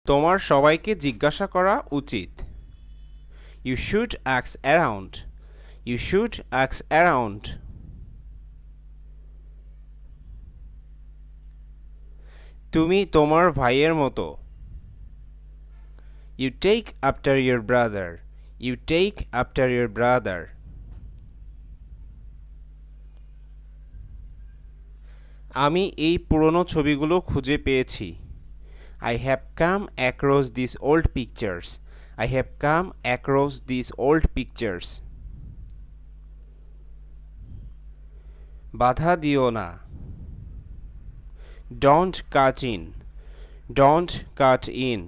তোমার সবাইকে জিজ্ঞাসা করা উচিত। You should ask around. You should ask around. তুমি তোমার ভাইয়ের মতো। You take after your brother. You take after your brother. আমি এই পুরনো ছবিগুলো খুঁজে পেয়েছি। I have come across these old pictures. I have come across these old pictures. বাধা দিও না। Don't cut in. Don't cut in.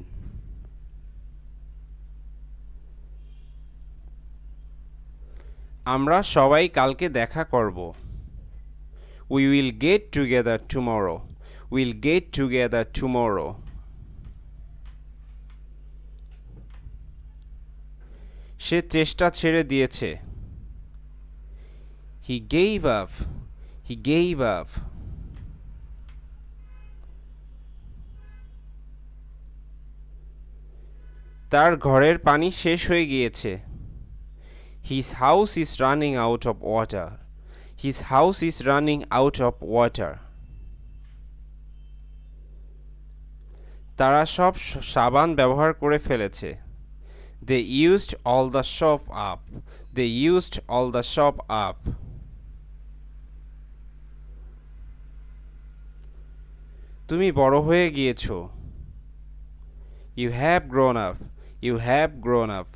আমরা সবাই কালকে দেখা করব। We will get together tomorrow. We'll get together tomorrow. সে চেষ্টা ছেড়ে দিয়েছে। He gave up. He gave up. তার ঘরের পানি শেষ হয়ে গিয়েছে। His house is running out of water. His house is running out of water. তারা সব সাবান ব্যবহার করে ফেলেছে। They used all the soap up. They used all the soap up. তুমি বড় হয়ে গিয়েছো। You have grown up. You have grown up.